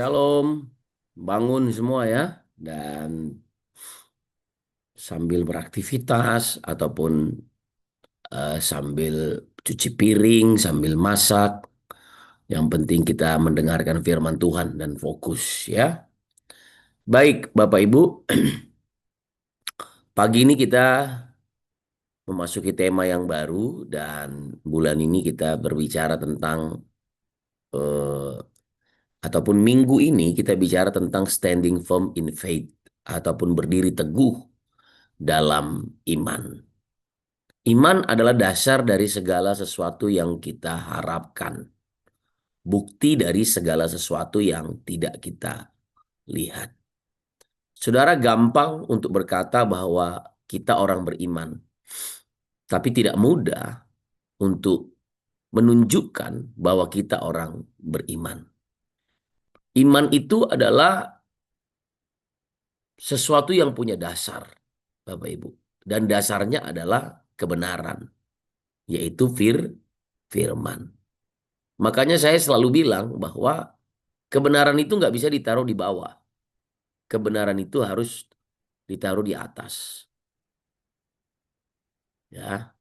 Shalom, bangun semua ya, dan sambil beraktivitas ataupun sambil cuci piring, sambil masak. Yang penting kita mendengarkan firman Tuhan dan fokus ya. Baik, Bapak Ibu, pagi ini kita memasuki tema yang baru dan bulan ini kita berbicara tentang eh, ataupun minggu ini kita bicara tentang standing firm in faith ataupun berdiri teguh dalam iman. Iman adalah dasar dari segala sesuatu yang kita harapkan. Bukti dari segala sesuatu yang tidak kita lihat. Saudara, gampang untuk berkata bahwa kita orang beriman. Tapi tidak mudah untuk menunjukkan bahwa kita orang beriman. Iman itu adalah sesuatu yang punya dasar, Bapak Ibu. Dan dasarnya adalah kebenaran, yaitu firman. Makanya saya selalu bilang bahwa kebenaran itu nggak bisa ditaruh di bawah. Kebenaran itu harus ditaruh di atas. Ya,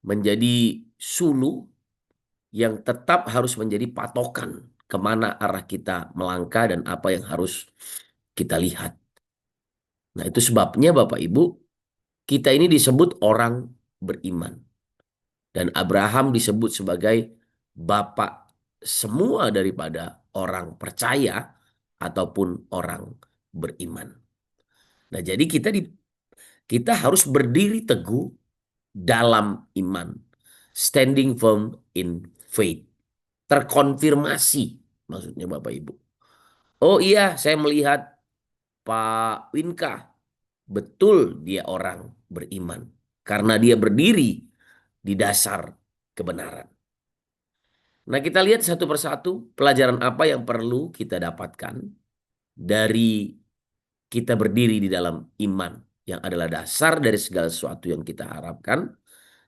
menjadi sulu yang tetap harus menjadi patokan kemana arah kita melangkah dan apa yang harus kita lihat. Nah, itu sebabnya Bapak Ibu, kita ini disebut orang beriman. Dan Abraham disebut sebagai bapak semua daripada orang percaya ataupun orang beriman. Nah, jadi kita harus berdiri teguh dalam iman. Standing firm in faith. Terkonfirmasi maksudnya Bapak Ibu. Oh iya, saya melihat Pak Winka. Betul dia orang beriman. Karena dia berdiri di dasar kebenaran. Nah, kita lihat satu persatu pelajaran apa yang perlu kita dapatkan dari kita berdiri di dalam iman yang adalah dasar dari segala sesuatu yang kita harapkan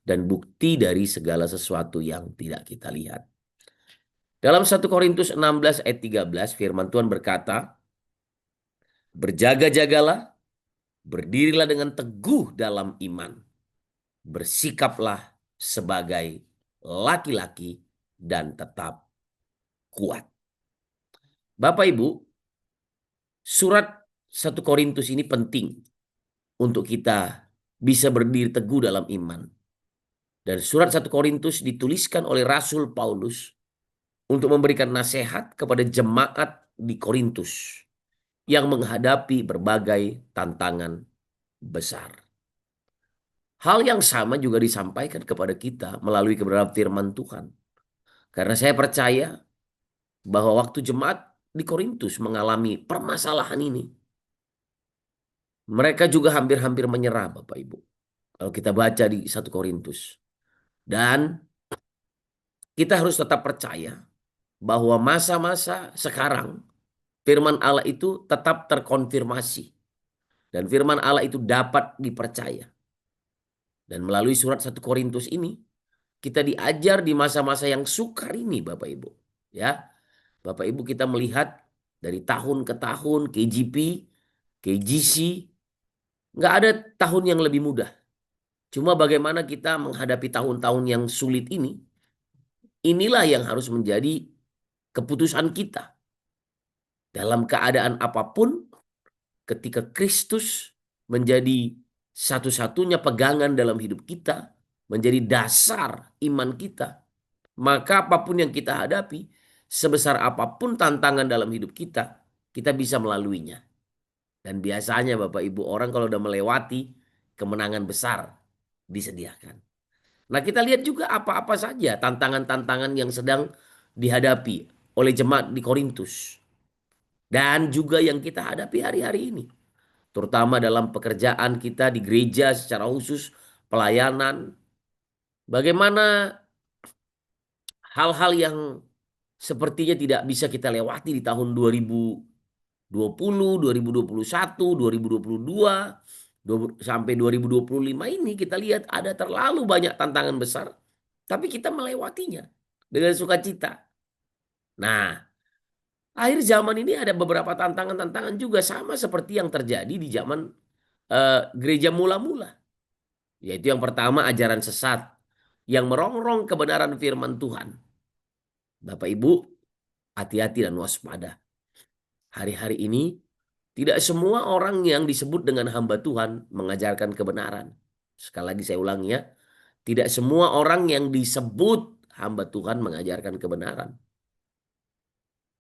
dan bukti dari segala sesuatu yang tidak kita lihat. Dalam 1 Korintus 16 ayat 13 firman Tuhan berkata, "Berjaga-jagalah, berdirilah dengan teguh dalam iman, bersikaplah sebagai laki-laki dan tetap kuat." Bapak Ibu, surat 1 Korintus ini penting untuk kita bisa berdiri teguh dalam iman. Dan surat 1 Korintus dituliskan oleh Rasul Paulus untuk memberikan nasihat kepada jemaat di Korintus yang menghadapi berbagai tantangan besar. Hal yang sama juga disampaikan kepada kita melalui kebenaran firman Tuhan. Karena saya percaya bahwa waktu jemaat di Korintus mengalami permasalahan ini, mereka juga hampir-hampir menyerah, Bapak Ibu. Kalau kita baca di 1 Korintus. Dan kita harus tetap percaya bahwa masa-masa sekarang firman Allah itu tetap terkonfirmasi. Dan firman Allah itu dapat dipercaya. Dan melalui surat 1 Korintus ini, kita diajar di masa-masa yang sukar ini, Bapak Ibu. Ya, Bapak Ibu, kita melihat dari tahun ke tahun, KGP, KGC, nggak ada tahun yang lebih mudah. Cuma bagaimana kita menghadapi tahun-tahun yang sulit ini, inilah yang harus menjadi keputusan kita. Dalam keadaan apapun, ketika Kristus menjadi satu-satunya pegangan dalam hidup kita, menjadi dasar iman kita, maka apapun yang kita hadapi, sebesar apapun tantangan dalam hidup kita, kita bisa melaluinya. Dan biasanya Bapak Ibu, orang kalau udah melewati, kemenangan besar disediakan. Nah, kita lihat juga apa-apa saja tantangan-tantangan yang sedang dihadapi oleh jemaat di Korintus. Dan juga yang kita hadapi hari-hari ini. Terutama dalam pekerjaan kita di gereja secara khusus, pelayanan. Bagaimana hal-hal yang sepertinya tidak bisa kita lewati di tahun 2020, 2021, 2022, sampai 2025 ini kita lihat ada terlalu banyak tantangan besar, tapi kita melewatinya dengan sukacita. Nah, Akhir zaman ini ada beberapa tantangan-tantangan juga sama seperti yang terjadi di zaman gereja mula-mula. Yaitu yang pertama ajaran sesat yang merongrong kebenaran firman Tuhan. Bapak Ibu, hati-hati dan waspada. Hari-hari ini tidak semua orang yang disebut dengan hamba Tuhan mengajarkan kebenaran. Sekali lagi saya ulangi ya, tidak semua orang yang disebut hamba Tuhan mengajarkan kebenaran.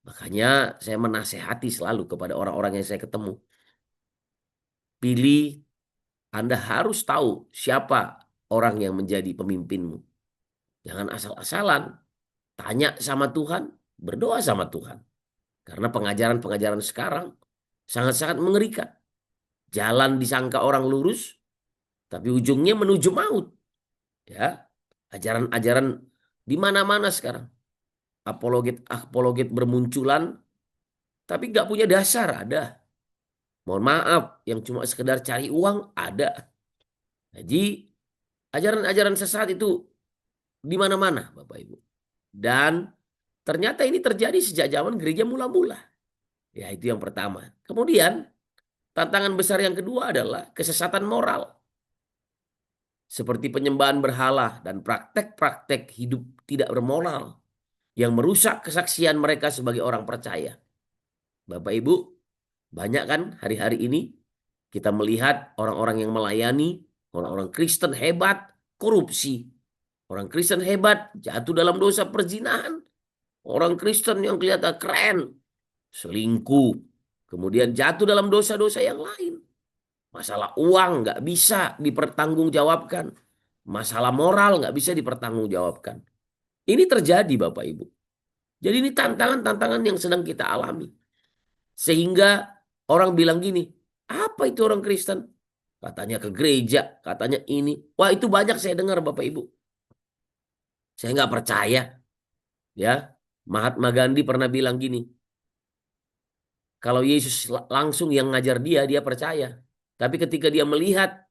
Makanya saya menasehati selalu kepada orang-orang yang saya ketemu. Pilih, Anda harus tahu siapa orang yang menjadi pemimpinmu. Jangan asal-asalan. Tanya sama Tuhan, berdoa sama Tuhan. Karena pengajaran-pengajaran sekarang sangat-sangat mengerikan. Jalan disangka orang lurus, tapi ujungnya menuju maut. Ya, ajaran-ajaran di mana-mana sekarang. Apologet-apologet bermunculan, tapi nggak punya dasar ada. Mohon maaf, yang cuma sekedar cari uang ada. Jadi ajaran-ajaran sesat itu di mana-mana, Bapak Ibu. Dan ternyata ini terjadi sejak zaman gereja mula-mula. Ya, itu yang pertama. Kemudian tantangan besar yang kedua adalah kesesatan moral. Seperti penyembahan berhala dan praktek-praktek hidup tidak bermoral yang merusak kesaksian mereka sebagai orang percaya. Bapak Ibu, banyak kan hari-hari ini kita melihat orang-orang yang melayani, orang-orang Kristen hebat, korupsi. Orang Kristen hebat jatuh dalam dosa perzinahan. Orang Kristen yang kelihatan keren, selingkuh. Kemudian jatuh dalam dosa-dosa yang lain. Masalah uang nggak bisa dipertanggungjawabkan. Masalah moral nggak bisa dipertanggungjawabkan. Ini terjadi Bapak Ibu. Jadi ini tantangan-tantangan yang sedang kita alami. Sehingga orang bilang gini, apa itu orang Kristen? Katanya ke gereja, katanya ini. Wah itu banyak saya dengar Bapak Ibu. Saya nggak percaya. Ya, Mahatma Gandhi pernah bilang gini, kalau Yesus langsung yang ngajar dia, dia percaya. Tapi ketika dia melihat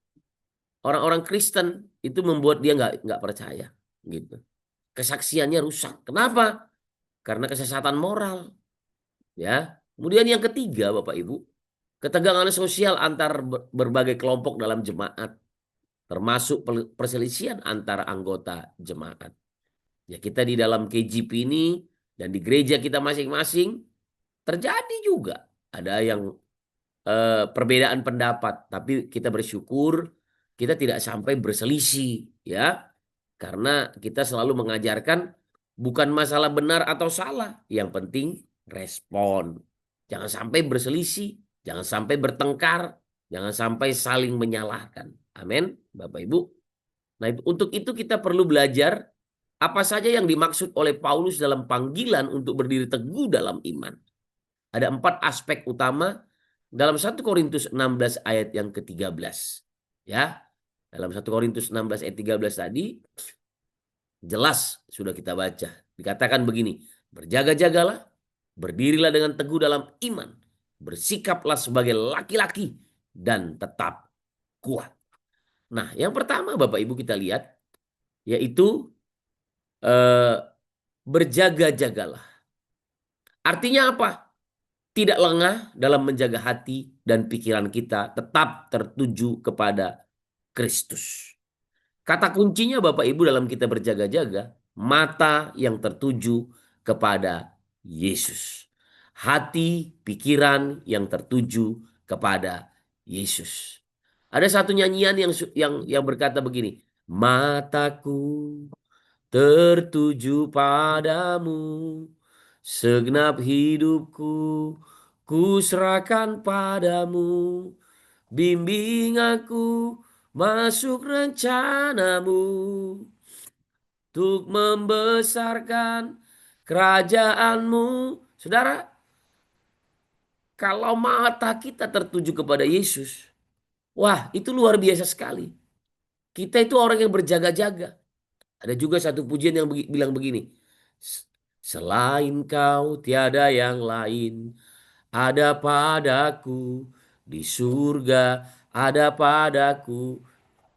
orang-orang Kristen, itu membuat dia nggak percaya. Gitu. Kesaksiannya rusak. Kenapa? Karena kesesatan moral. Ya. Kemudian yang ketiga, Bapak Ibu, ketegangan sosial antar berbagai kelompok dalam jemaat, termasuk perselisihan antara anggota jemaat. Ya, kita di dalam KJP ini dan di gereja kita masing-masing terjadi juga ada yang perbedaan pendapat, tapi kita bersyukur kita tidak sampai berselisih, ya, karena kita selalu mengajarkan bukan masalah benar atau salah, yang penting respon. Jangan sampai berselisih, jangan sampai bertengkar, jangan sampai saling menyalahkan. Amin, Bapak Ibu. Nah, untuk itu kita perlu belajar apa saja yang dimaksud oleh Paulus dalam panggilan untuk berdiri teguh dalam iman. Ada 4 aspek utama dalam 1 Korintus 16 ayat yang ke-13. Ya, dalam 1 Korintus 16 ayat 13 tadi jelas sudah kita baca. Dikatakan begini, berjaga-jagalah, berdirilah dengan teguh dalam iman, bersikaplah sebagai laki-laki dan tetap kuat. Nah, yang pertama Bapak Ibu kita lihat yaitu eh, berjaga-jagalah. Artinya apa? Tidak lengah dalam menjaga hati dan pikiran kita tetap tertuju kepada Kristus. Kata kuncinya Bapak Ibu dalam kita berjaga-jaga, mata yang tertuju kepada Yesus. Hati, pikiran yang tertuju kepada Yesus. Ada satu nyanyian yang berkata begini, mataku tertuju padamu, segenap hidupku ku serahkan padamu, bimbing aku masuk rencanamu untuk membesarkan kerajaanmu. Saudara, kalau mata kita tertuju kepada Yesus, wah itu luar biasa sekali. Kita itu orang yang berjaga-jaga. Ada juga satu pujian yang bilang begini. Selain kau tiada yang lain, ada padaku di surga, ada padaku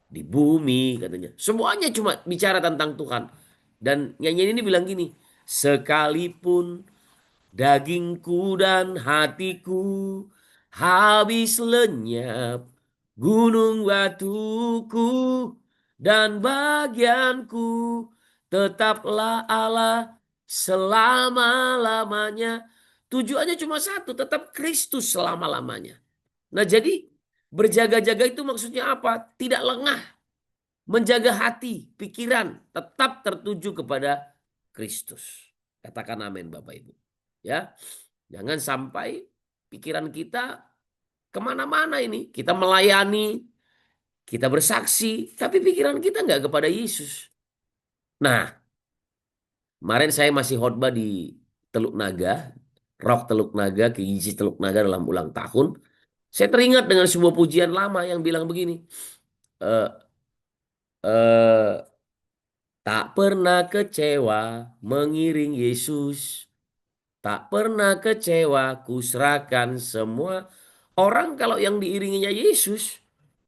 di bumi katanya. Semuanya cuma bicara tentang Tuhan. Dan nyanyian ini bilang gini, sekalipun Dagingku dan hatiku habis lenyap, gunung batuku dan bagianku tetaplah Allah selama-lamanya. Tujuannya cuma satu, tetap Kristus selama-lamanya. Nah, jadi berjaga-jaga itu maksudnya apa? Tidak lengah, menjaga hati, pikiran tetap tertuju kepada Kristus. Katakan amin Bapak Ibu. Ya, jangan sampai pikiran kita kemana-mana ini. Kita melayani, kita bersaksi, tapi pikiran kita nggak kepada Yesus. Nah, kemarin saya masih khotbah di Teluk Naga, Rock Teluk Naga, KGC Teluk Naga dalam ulang tahun. Saya teringat dengan sebuah pujian lama yang bilang begini, eh, eh, tak pernah kecewa mengiring Yesus. Tak pernah kecewa, kuserahkan semua. Orang kalau yang diiringinya Yesus,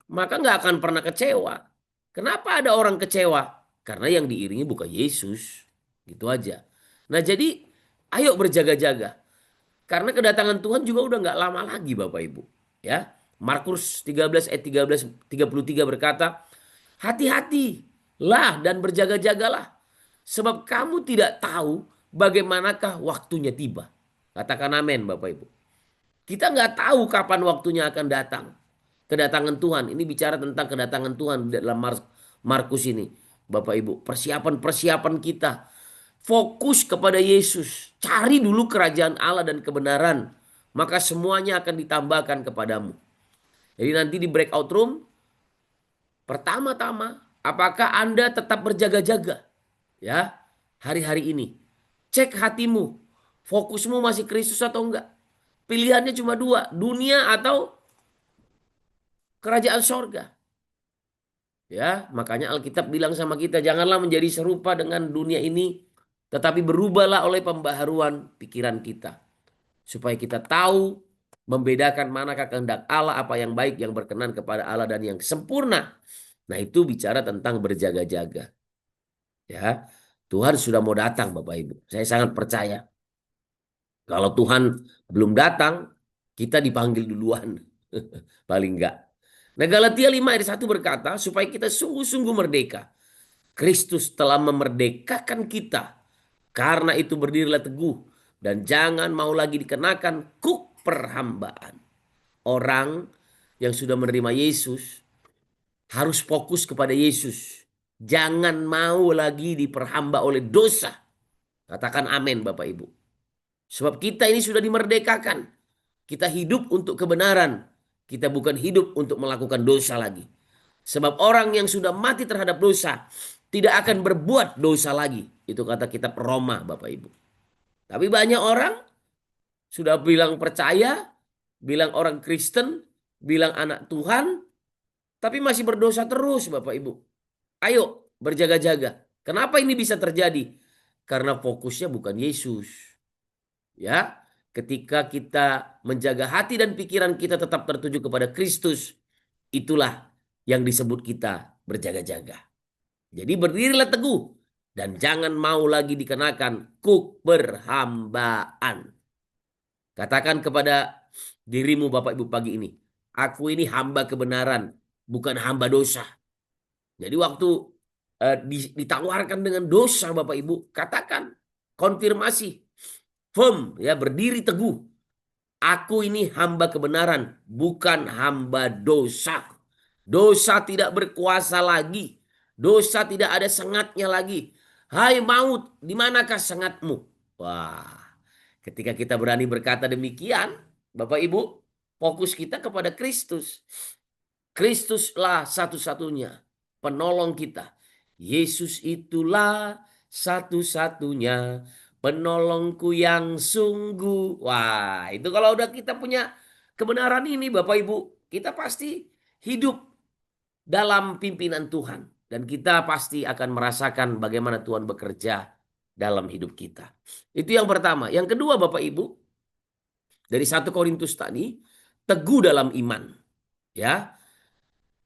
maka nggak akan pernah kecewa. Kenapa ada orang kecewa? Karena yang diiringi bukan Yesus. Gitu aja. Nah jadi, ayo berjaga-jaga. Karena kedatangan Tuhan juga udah nggak lama lagi Bapak Ibu. Ya, Markus 13 ayat 33 berkata, hati-hatilah dan berjaga-jagalah. Sebab kamu tidak tahu bagaimanakah waktunya tiba. Katakan amin Bapak Ibu. Kita nggak tahu kapan waktunya akan datang. Kedatangan Tuhan. Ini bicara tentang kedatangan Tuhan dalam Markus ini. Bapak Ibu. Persiapan-persiapan kita. Fokus kepada Yesus. Cari dulu kerajaan Allah dan kebenaran. Maka semuanya akan ditambahkan kepadamu. Jadi nanti di breakout room. Pertama-tama. Apakah Anda tetap berjaga-jaga? Ya, hari-hari ini. Cek hatimu. Fokusmu masih Kristus atau enggak? Pilihannya cuma dua. Dunia atau kerajaan sorga. Ya, makanya Alkitab bilang sama kita, janganlah menjadi serupa dengan dunia ini, tetapi berubahlah oleh pembaharuan pikiran kita. Supaya kita tahu membedakan manakah kehendak Allah, apa yang baik, yang berkenan kepada Allah, dan yang sempurna. Nah, itu bicara tentang berjaga-jaga. Ya, Tuhan sudah mau datang, Bapak Ibu. Saya sangat percaya. Kalau Tuhan belum datang, kita dipanggil duluan. Paling enggak. Nah, Galatia 5 ayat 1 berkata, supaya kita sungguh-sungguh merdeka. Kristus telah memerdekakan kita. Karena itu berdirilah teguh. Dan jangan mau lagi dikenakan kuk perhambaan. Orang yang sudah menerima Yesus harus fokus kepada Yesus. Jangan mau lagi diperhamba oleh dosa. Katakan amin Bapak Ibu. Sebab kita ini sudah dimerdekakan. Kita hidup untuk kebenaran. Kita bukan hidup untuk melakukan dosa lagi. Sebab orang yang sudah mati terhadap dosa tidak akan berbuat dosa lagi. Itu kata kitab Roma, Bapak Ibu. Tapi banyak orang sudah bilang percaya, bilang orang Kristen, bilang anak Tuhan, tapi masih berdosa terus, Bapak Ibu. Ayo berjaga-jaga. Kenapa ini bisa terjadi? Karena fokusnya bukan Yesus. Ya, ketika kita menjaga hati dan pikiran kita tetap tertuju kepada Kristus, itulah yang disebut kita berjaga-jaga. Jadi berdirilah teguh dan jangan mau lagi dikenakan kuk berhambaan. Katakan kepada dirimu Bapak Ibu pagi ini, aku ini hamba kebenaran, bukan hamba dosa. Jadi waktu ditawarkan dengan dosa Bapak Ibu, katakan konfirmasi, firm ya, berdiri teguh. Aku ini hamba kebenaran, bukan hamba dosa. Dosa tidak berkuasa lagi. Dosa tidak ada sengatnya lagi. Hai maut, di manakah sengatmu? Wah, ketika kita berani berkata demikian, Bapak Ibu, fokus kita kepada Kristus. Kristuslah satu-satunya penolong kita. Yesus itulah satu-satunya penolongku yang sungguh. Wah, itu kalau udah kita punya kebenaran ini Bapak Ibu, kita pasti hidup dalam pimpinan Tuhan. Dan kita pasti akan merasakan bagaimana Tuhan bekerja dalam hidup kita. Itu yang pertama. Yang kedua Bapak Ibu, dari 1 Korintus tadi, teguh dalam iman. Ya,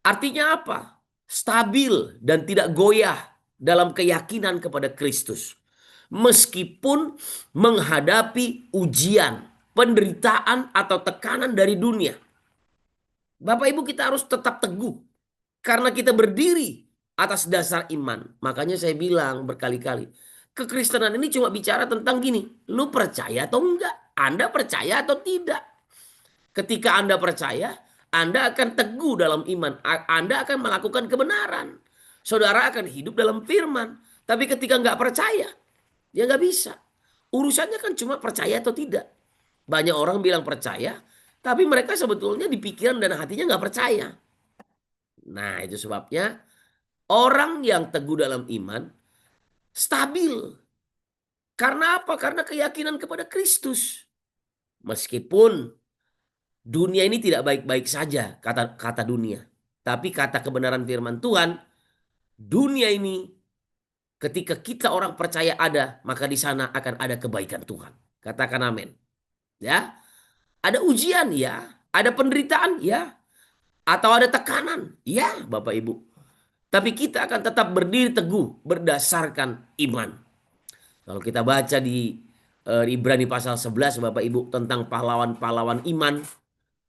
artinya apa? Stabil dan tidak goyah dalam keyakinan kepada Kristus. meskipun menghadapi ujian, penderitaan atau tekanan dari dunia. Bapak Ibu, kita harus tetap teguh karena kita berdiri atas dasar iman. Makanya saya bilang berkali-kali, kekristenan ini cuma bicara tentang gini, lu percaya atau enggak? Anda percaya atau tidak? Ketika Anda percaya, Anda akan teguh dalam iman. Anda akan melakukan kebenaran. Saudara akan hidup dalam firman. Tapi ketika nggak percaya, ya nggak bisa. Urusannya kan cuma percaya atau tidak. Banyak orang bilang percaya, tapi mereka sebetulnya di pikiran dan hatinya nggak percaya. Nah, itu sebabnya orang yang teguh dalam iman stabil. Karena apa? Karena keyakinan kepada Kristus. Meskipun dunia ini tidak baik-baik saja, kata kata dunia. Tapi kata kebenaran firman Tuhan, dunia ini ketika kita orang percaya ada, maka di sana akan ada kebaikan Tuhan. Katakan amin. Ya, ada ujian ya, ada penderitaan ya, atau ada tekanan ya, Bapak Ibu. Tapi kita akan tetap berdiri teguh berdasarkan iman. Kalau kita baca di Ibrani pasal 11 Bapak Ibu tentang pahlawan-pahlawan iman,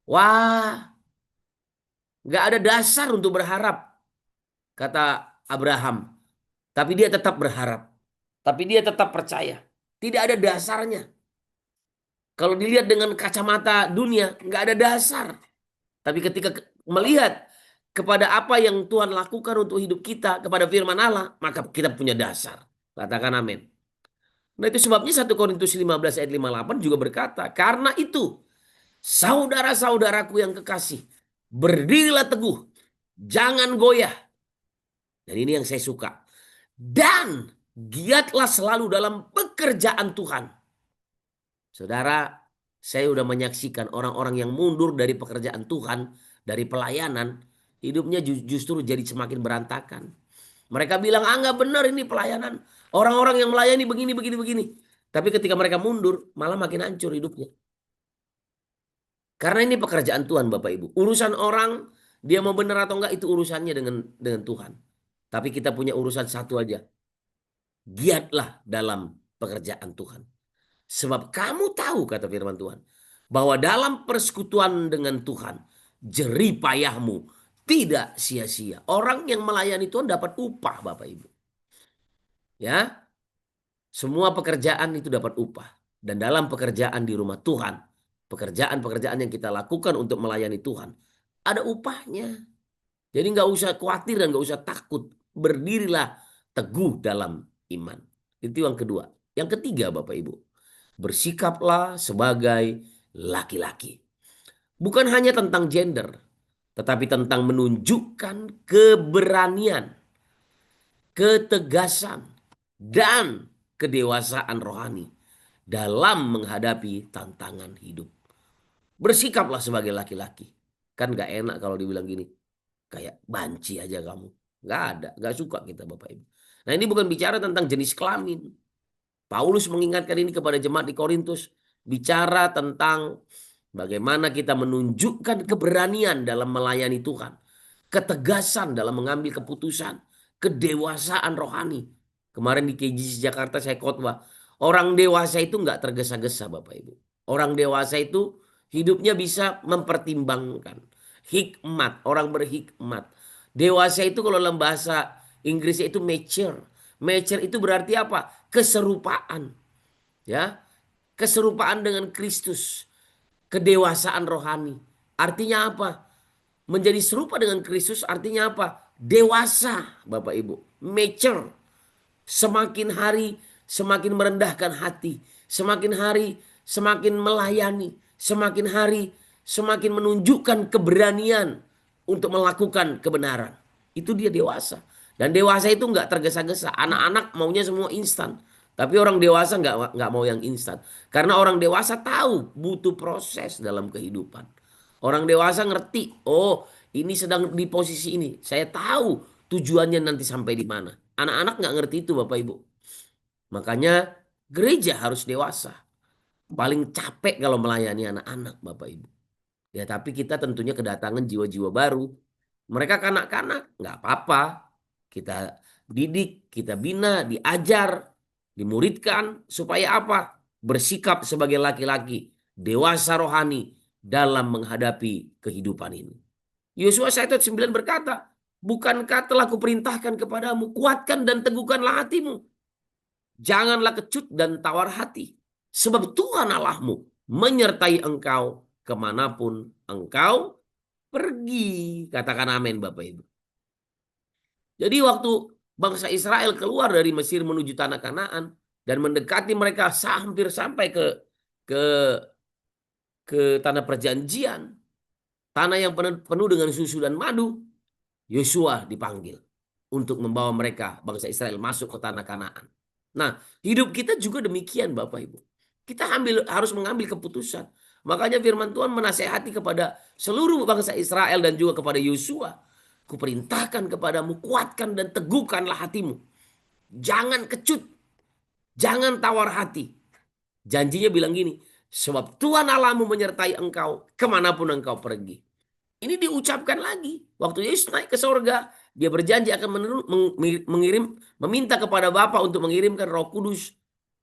wah, nggak ada dasar untuk berharap, kata Abraham. Tapi dia tetap berharap. Tapi dia tetap percaya. Tidak ada dasarnya. Kalau dilihat dengan kacamata dunia, nggak ada dasar. Tapi ketika melihat kepada apa yang Tuhan lakukan untuk hidup kita, kepada firman Allah, maka kita punya dasar. Katakan amin. Nah itu sebabnya 1 Korintus 15 ayat 58 juga berkata, karena itu saudara-saudaraku yang kekasih, berdirilah teguh, jangan goyah. Dan ini yang saya suka. Dan giatlah selalu dalam pekerjaan Tuhan. Saudara, saya sudah menyaksikan orang-orang yang mundur dari pekerjaan Tuhan, dari pelayanan, hidupnya justru jadi semakin berantakan. Mereka bilang, ah nggak benar ini pelayanan. Orang-orang yang melayani begini, begini, begini. Tapi ketika mereka mundur, malah makin hancur hidupnya. Karena ini pekerjaan Tuhan Bapak Ibu. Urusan orang, dia mau benar atau enggak itu urusannya dengan Tuhan. Tapi kita punya urusan satu aja. Giatlah dalam pekerjaan Tuhan. Sebab kamu tahu kata firman Tuhan. Bahwa dalam persekutuan dengan Tuhan. Jerih payahmu tidak sia-sia. Orang yang melayani Tuhan dapat upah Bapak Ibu. Ya, semua pekerjaan itu dapat upah. Dan dalam pekerjaan di rumah Tuhan. Pekerjaan-pekerjaan yang kita lakukan untuk melayani Tuhan. Ada upahnya. Jadi nggak usah khawatir dan nggak usah takut. Berdirilah teguh dalam iman. Itu yang kedua. Yang ketiga Bapak Ibu. Bersikaplah sebagai laki-laki. Bukan hanya tentang gender. Tetapi tentang menunjukkan keberanian, ketegasan, dan kedewasaan rohani dalam menghadapi tantangan hidup. Bersikaplah sebagai laki-laki. Kan gak enak kalau dibilang gini. Kayak banci aja kamu. Gak ada. Gak suka kita Bapak Ibu. Nah ini bukan bicara tentang jenis kelamin. Paulus mengingatkan ini kepada jemaat di Korintus. Bicara tentang bagaimana kita menunjukkan keberanian dalam melayani Tuhan. Ketegasan dalam mengambil keputusan. Kedewasaan rohani. Kemarin di KJC Jakarta saya khotbah. Orang dewasa itu nggak tergesa-gesa Bapak Ibu. Orang dewasa itu hidupnya bisa mempertimbangkan. Hikmat. Orang berhikmat. Dewasa itu kalau dalam bahasa Inggrisnya itu mature. Mature itu berarti apa? Keserupaan. Ya, keserupaan dengan Kristus. Kedewasaan rohani. Artinya apa? Menjadi serupa dengan Kristus artinya apa? Dewasa, Bapak Ibu. Mature. Semakin hari semakin merendahkan hati. Semakin hari semakin melayani. Semakin hari semakin menunjukkan keberanian untuk melakukan kebenaran. Itu dia dewasa. Dan dewasa itu nggak tergesa-gesa. Anak-anak maunya semua instan. Tapi orang dewasa nggak mau yang instan. Karena orang dewasa tahu butuh proses dalam kehidupan. Orang dewasa ngerti, oh ini sedang di posisi ini. Saya tahu tujuannya nanti sampai di mana. Anak-anak nggak ngerti itu Bapak Ibu. Makanya gereja harus dewasa. Paling capek kalau melayani anak-anak Bapak Ibu. Ya tapi kita tentunya kedatangan jiwa-jiwa baru. Mereka kanak-kanak nggak apa-apa. Kita didik, kita bina, diajar. Dimuridkan supaya apa? Bersikap sebagai laki-laki, dewasa rohani dalam menghadapi kehidupan ini. Yosua 1:9 berkata, bukankah telah kuperintahkan kepadamu, kuatkan dan teguhkanlah hatimu. Janganlah kecut dan tawar hati. Sebab Tuhan Allahmu menyertai engkau kemanapun engkau pergi. Katakan amin Bapak Ibu. Jadi waktu bangsa Israel keluar dari Mesir menuju tanah Kanaan dan mendekati mereka hampir sampai ke tanah perjanjian, tanah yang penuh dengan susu dan madu, Yosua dipanggil untuk membawa mereka bangsa Israel masuk ke tanah Kanaan. Nah, hidup kita juga demikian Bapak Ibu. Kita harus mengambil keputusan. Makanya firman Tuhan menasehati kepada seluruh bangsa Israel dan juga kepada Yosua. Kuperintahkan kepadamu, kuatkan dan teguhkanlah hatimu. Jangan kecut, jangan tawar hati. Janjinya bilang gini, sebab Tuhan Allahmu menyertai engkau kemanapun engkau pergi. Ini diucapkan lagi. Waktu Yesus naik ke sorga, dia berjanji akan meminta kepada Bapa untuk mengirimkan Roh Kudus.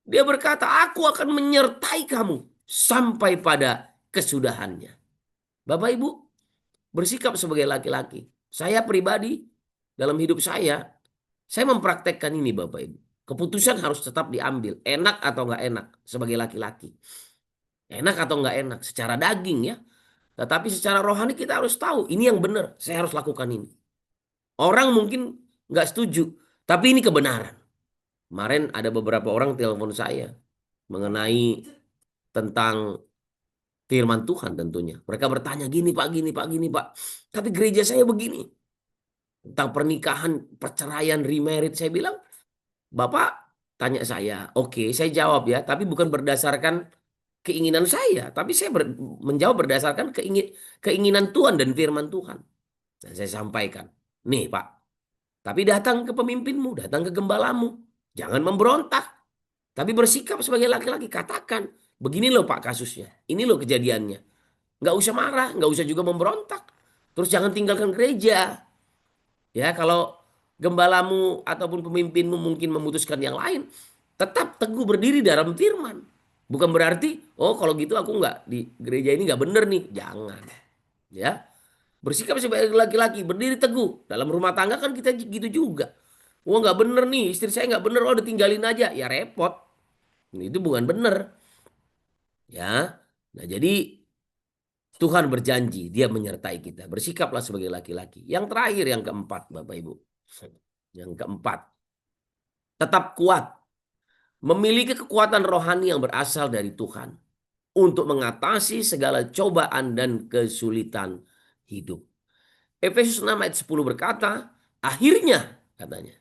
Dia berkata, aku akan menyertai kamu sampai pada kesudahannya. Bapak Ibu, bersikap sebagai laki-laki. Saya pribadi, dalam hidup saya mempraktekkan ini Bapak Ibu. Keputusan harus tetap diambil. Enak atau nggak enak sebagai laki-laki. Enak atau nggak enak secara daging ya. Tetapi secara rohani kita harus tahu ini yang benar. Saya harus lakukan ini. Orang mungkin nggak setuju. Tapi ini kebenaran. Kemarin ada beberapa orang telepon saya mengenai tentang firman Tuhan tentunya. Mereka bertanya gini Pak, gini Pak, gini Pak. Tapi gereja saya begini. Tentang pernikahan, perceraian, remarried. Saya bilang, Bapak tanya saya. Oke, saya jawab ya. Tapi bukan berdasarkan keinginan saya. Tapi saya menjawab berdasarkan keinginan Tuhan dan firman Tuhan. Dan saya sampaikan. Nih Pak, tapi datang ke pemimpinmu, datang ke gembalamu. Jangan memberontak. Tapi bersikap sebagai laki-laki. Katakan, begini loh Pak kasusnya. Ini loh kejadiannya. Nggak usah marah, nggak usah juga memberontak. Terus jangan tinggalkan gereja. Ya, kalau gembalamu ataupun pemimpinmu mungkin memutuskan yang lain, tetap teguh berdiri dalam firman. Bukan berarti, oh kalau gitu aku nggak di gereja ini nggak bener nih. Jangan. Ya, bersikap sebagai laki-laki, berdiri teguh. Dalam rumah tangga kan kita gitu juga. Oh nggak bener nih, istri saya nggak bener, oh udah tinggalin aja. Ya repot. Itu bukan bener. Ya, nah jadi Tuhan berjanji, dia menyertai kita. Bersikaplah sebagai laki-laki. Yang terakhir, yang keempat, Bapak Ibu. Yang keempat, tetap kuat. Memiliki kekuatan rohani yang berasal dari Tuhan. Untuk mengatasi segala cobaan dan kesulitan hidup. Efesus 6 ayat 10 berkata, akhirnya katanya.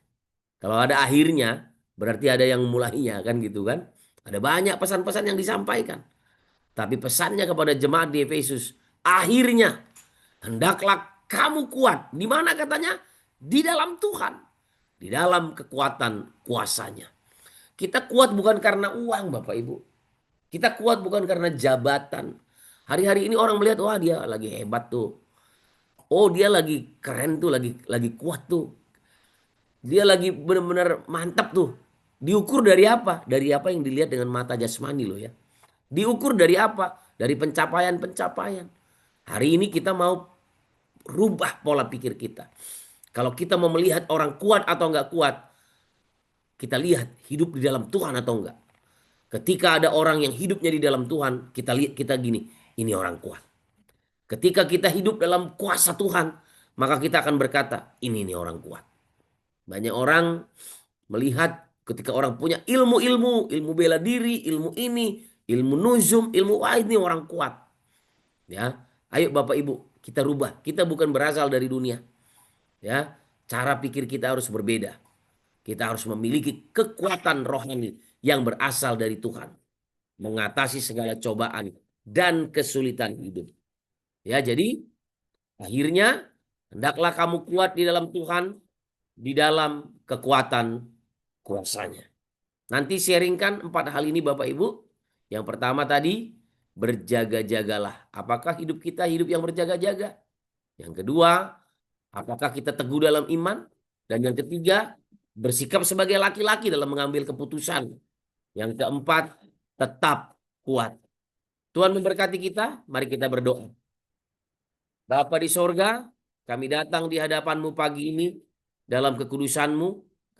Kalau ada akhirnya, berarti ada yang mulainya kan gitu kan. Ada banyak pesan-pesan yang disampaikan. Tapi pesannya kepada jemaat di Efesus, akhirnya hendaklah kamu kuat. Di mana katanya? Di dalam Tuhan. Di dalam kekuatan kuasanya. Kita kuat bukan karena uang Bapak Ibu. Kita kuat bukan karena jabatan. Hari-hari ini orang melihat, wah dia lagi hebat tuh. Oh dia lagi keren tuh, lagi kuat tuh. Dia lagi benar-benar mantap tuh. Diukur dari apa? Dari apa yang dilihat dengan mata jasmani loh ya. Diukur dari apa? Dari pencapaian-pencapaian. Hari ini kita mau rubah pola pikir kita. Kalau kita mau melihat orang kuat atau enggak kuat, kita lihat hidup di dalam Tuhan atau enggak. Ketika ada orang yang hidupnya di dalam Tuhan, kita lihat kita gini, ini orang kuat. Ketika kita hidup dalam kuasa Tuhan, maka kita akan berkata, ini orang kuat. Banyak orang melihat ketika orang punya ilmu-ilmu, ilmu bela diri, ilmu ini, ilmu nuzum, ilmu wah ini orang kuat. Ya, ayo Bapak Ibu, kita rubah. Kita bukan berasal dari dunia. Ya, cara pikir kita harus berbeda. Kita harus memiliki kekuatan rohani yang berasal dari Tuhan, mengatasi segala cobaan dan kesulitan hidup. Ya, jadi akhirnya hendaklah kamu kuat di dalam Tuhan, di dalam kekuatan kuasanya. Nanti sharingkan 4 hal ini Bapak Ibu. Yang pertama tadi, berjaga-jagalah. Apakah hidup kita hidup yang berjaga-jaga? Yang kedua, apakah kita teguh dalam iman? Dan yang ketiga, bersikap sebagai laki-laki dalam mengambil keputusan. Yang keempat, tetap kuat. Tuhan memberkati kita. Mari kita berdoa. Bapa di sorga, kami datang di hadapan-Mu pagi ini dalam kekudusan-Mu.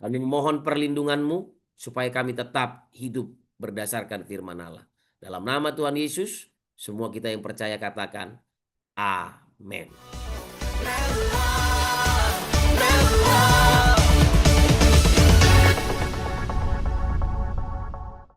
Kami memohon perlindungan-Mu supaya kami tetap hidup berdasarkan firman Allah. Dalam nama Tuhan Yesus, semua kita yang percaya katakan, Amin.